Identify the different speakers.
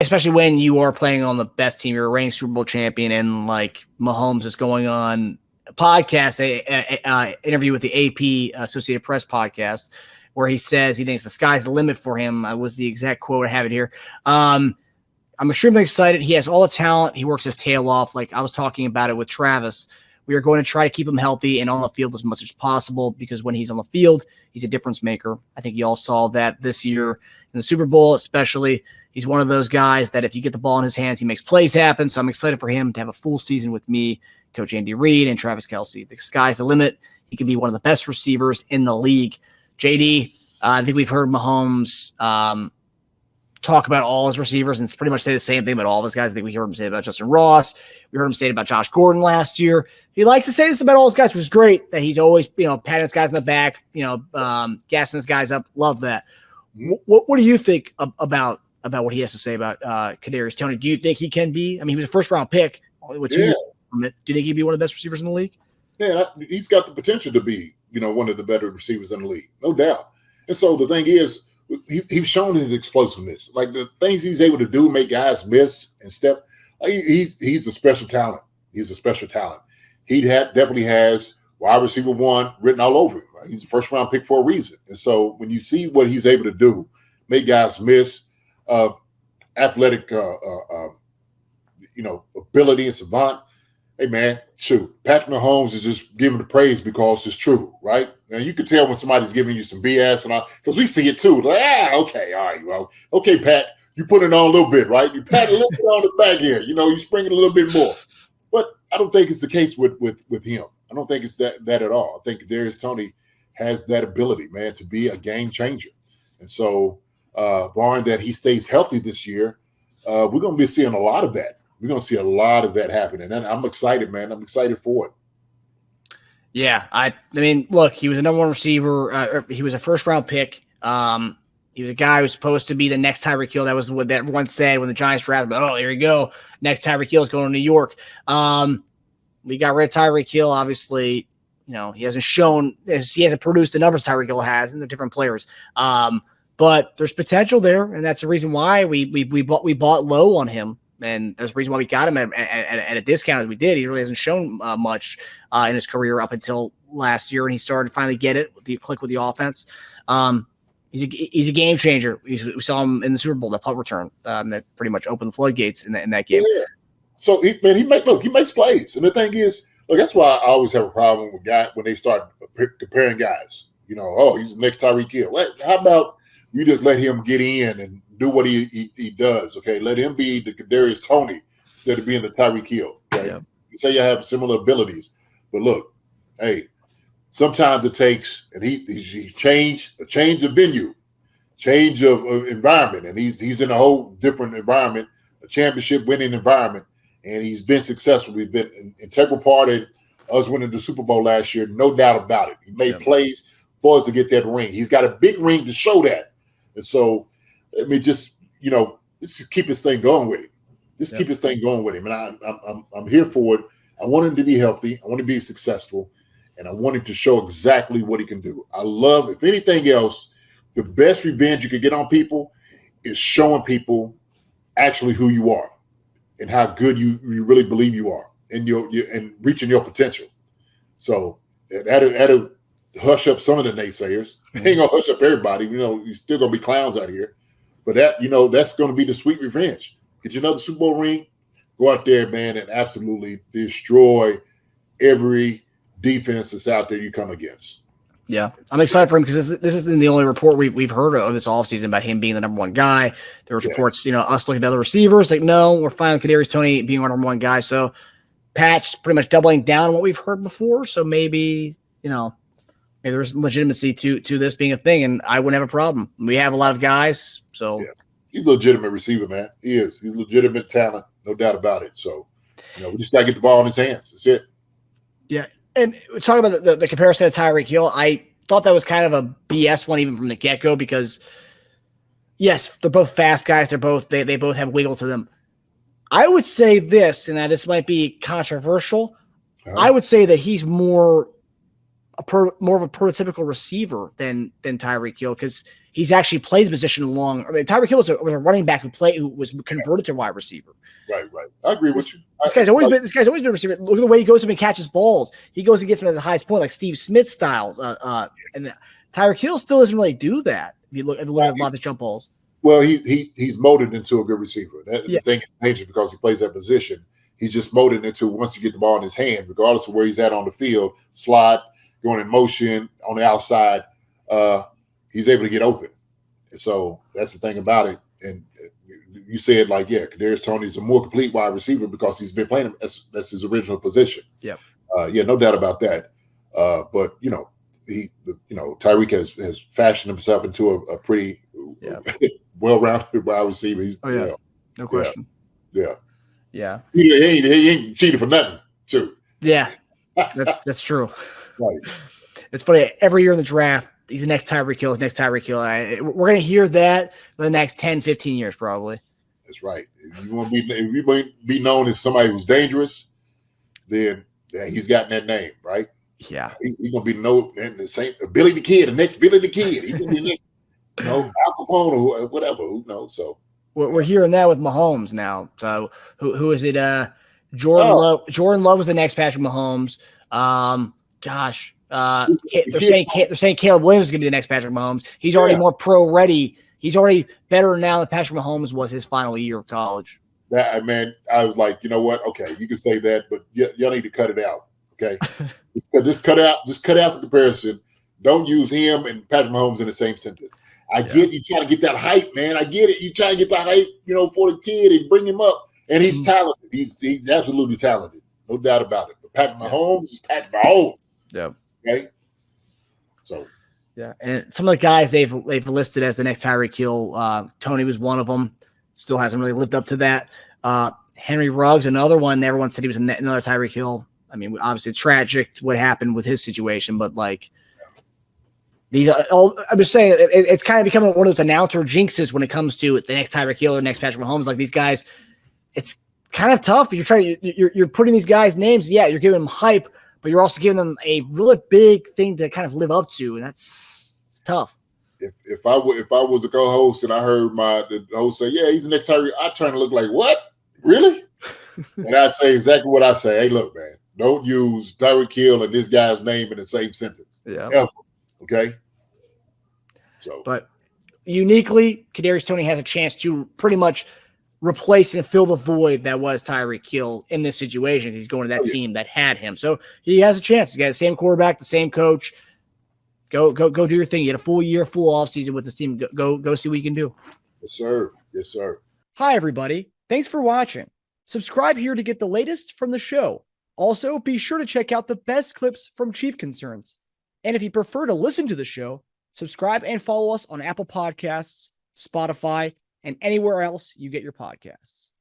Speaker 1: especially when you are playing on the best team, you're a reigning Super Bowl champion, and like Mahomes is going on a podcast, interview with the AP Associated Press podcast, where he says he thinks the sky's the limit for him. Was the exact quote. I have it here. I'm extremely excited. He has all the talent. He works his tail off. Like I was talking about it with Travis. We are going to try to keep him healthy and on the field as much as possible, because when he's on the field, he's a difference maker. I think you all saw that this year in the Super Bowl, especially. He's one of those guys that if you get the ball in his hands, he makes plays happen. So I'm excited for him to have a full season with me, Coach Andy Reid, and Travis Kelce. The sky's the limit. He can be one of the best receivers in the league. JD, I think we've heard Mahomes talk about all his receivers and pretty much say the same thing about all of his guys. I think we heard him say about Justyn Ross. We heard him say it about Josh Gordon last year. He likes to say this about all his guys, which is great, that he's always, patting his guys in the back, gassing his guys up. Love that. What do you think about what he has to say about Kadarius Toney? Do you think he can be? I mean, he was a first-round pick. Do you think he'd be one of the best receivers in the league?
Speaker 2: Yeah, he's got the potential to be, one of the better receivers in the league, no doubt. And so the thing is, he's shown his explosiveness. Like the things he's able to do, make guys miss and step. He's a special talent. He's a special talent. He definitely has wide receiver 1 written all over him. Right? He's a first-round pick for a reason. And so when you see what he's able to do, make guys miss, athletic, ability and savant. Hey man, shoot, Patrick Mahomes is just giving the praise because it's true, right? And you can tell when somebody's giving you some BS and all, because we see it too. Like, okay, all right, well, okay, Pat, you put it on a little bit, right? You pat a little bit on the back here, you spring it a little bit more. But I don't think it's the case with him. I don't think it's that at all. I think Kadarius Toney has that ability, man, to be a game changer. And so, barring that he stays healthy this year, we're going to be seeing a lot of that. We're going to see a lot of that happening. And I'm excited, man. I'm excited for it.
Speaker 1: Yeah. I mean, look, he was a number 1 receiver. He was a first-round pick. He was a guy who was supposed to be the next Tyreek Hill. That was what that everyone said when the Giants drafted him. Oh, here you go. Next Tyreek Hill is going to New York. We got rid of Tyreek Hill. Obviously, he hasn't produced the numbers Tyreek Hill has, and they're different players. But there's potential there, and that's the reason why we bought low on him. And that's the reason why we got him at a discount as we did. He really hasn't shown much in his career up until last year, and he started to finally get it, click with the offense. He's a game changer. We saw him in the Super Bowl, that punt return that pretty much opened the floodgates in that game.
Speaker 2: Yeah. So he makes plays, and the thing is, that's why I always have a problem with guys when they start comparing guys. He's the next Tyreek Hill. How about you just let him get in and do what he does, okay? Let him be the Kadarius Toney instead of being the Tyreek Hill, okay? Yeah. You say you have similar abilities, but look, hey, sometimes it takes, and he changed of venue, change of environment, and he's in a whole different environment, a championship winning environment, and he's been successful. We've been an integral part of us winning the Super Bowl last year, no doubt about it. He made plays for us to get that ring. He's got a big ring to show that. And so, just keep this thing going with him. Keep this thing going with him. And I'm here for it. I want him to be healthy. I want him to be successful. And I want him to show exactly what he can do. I love, if anything else, the best revenge you can get on people is showing people actually who you are and how good you really believe you are and reaching your potential. So that'll hush up some of the naysayers. Ain't gonna hush up everybody. You're still gonna be clowns out here. But that's gonna be the sweet revenge. Get you another Super Bowl ring, go out there, man, and absolutely destroy every defense that's out there you come against.
Speaker 1: Yeah, I'm excited for him because this isn't the only report we've heard of this offseason about him being the number 1 guy. There was reports, us looking at other receivers, like, no, we're fine with Kadarius Toney being our number 1 guy. So Pat's pretty much doubling down on what we've heard before. So maybe there's legitimacy to this being a thing, and I wouldn't have a problem. We have a lot of guys, so
Speaker 2: he's a legitimate receiver, man. He is. He's legitimate talent, no doubt about it. So, we just gotta get the ball in his hands. That's it.
Speaker 1: Yeah, and talking about the comparison to Tyreek Hill, I thought that was kind of a BS one even from the get-go because, yes, they're both fast guys. They both have wiggle to them. I would say this, and this might be controversial. I would say that he's more of a prototypical receiver than Tyreek Hill because he's actually played the position long. I mean, Tyreek Hill was a running back who was converted to wide receiver.
Speaker 2: Right. I agree with you.
Speaker 1: This guy's always been a receiver. Look at the way he goes up and catches balls. He goes and gets him at the highest point, like Steve Smith style. And Tyreek Hill still doesn't really do that. If you look at a lot of his jump balls.
Speaker 2: Well, he's molded into a good receiver. The thing is dangerous because he plays that position. He's just molded into, once you get the ball in his hand, regardless of where he's at on the field, slot, going in motion on the outside, he's able to get open. And so that's the thing about it. And you said, Kadarius Toney is a more complete wide receiver because he's been playing him. That's his original position. Yeah, no doubt about that. But Tyreek has fashioned himself into a pretty well-rounded wide receiver.
Speaker 1: No question.
Speaker 2: Yeah. He ain't cheated for nothing, too.
Speaker 1: Yeah, that's true.
Speaker 2: Right.
Speaker 1: It's funny. Every year in the draft, he's the next Tyreek Hill. We're going to hear that for the next 10, 15 years, probably. That's
Speaker 2: right. If you want to be known as somebody who's dangerous, then he's gotten that name, right?
Speaker 1: Yeah.
Speaker 2: He's going to be known the same Billy the Kid, the next Billy the Kid. He's going to be next, Al Capone or whatever. Who knows? So
Speaker 1: we're hearing that with Mahomes now. So who is it? Jordan Love. Jordan Love was the next Patrick Mahomes. They're saying Caleb Williams is going to be the next Patrick Mahomes. He's already more pro ready. He's already better now than Patrick Mahomes was his final year of college.
Speaker 2: I was like, you know what? Okay, you can say that, but y'all need to cut it out. Okay, just cut out the comparison. Don't use him and Patrick Mahomes in the same sentence. I get you trying to get that hype, man. I get it. You trying to get the hype, for the kid and bring him up. And he's talented. He's absolutely talented, no doubt about it. But Patrick Mahomes is Patrick Mahomes.
Speaker 1: Yeah.
Speaker 2: Okay. So.
Speaker 1: Yeah, and some of the guys they've listed as the next Tyreek Hill, Toney was one of them. Still hasn't really lived up to that. Henry Ruggs, another one. Everyone said he was another Tyreek Hill. I mean, obviously tragic what happened with his situation, but these are all. I'm just saying it's kind of becoming one of those announcer jinxes when it comes to the next Tyreek Hill or next Patrick Mahomes. Like these guys, it's kind of tough. You're putting these guys' names. Yeah, you're giving them hype, but you're also giving them a really big thing to kind of live up to, and it's tough.
Speaker 2: If I was a co-host and I heard the host say, "Yeah, he's the next Tyreek," I turn to look like, "What? Really?" And I say exactly what I say. Hey, look, man, don't use Tyreek Hill and this guy's name in the same sentence.
Speaker 1: Yeah.
Speaker 2: Ever. Okay. So,
Speaker 1: but uniquely, Kadarius Toney has a chance to pretty much replace and fill the void that was Tyreek Hill in this situation. He's going to that team that had him. So he has a chance. He got the same quarterback, the same coach. Go do your thing. You had a full year, full offseason with this team. Go see what you can do.
Speaker 2: Yes, sir. Yes, sir.
Speaker 1: Hi, everybody. Thanks for watching. Subscribe here to get the latest from the show. Also, be sure to check out the best clips from Chief Concerns. And if you prefer to listen to the show, subscribe and follow us on Apple Podcasts, Spotify, and anywhere else you get your podcasts.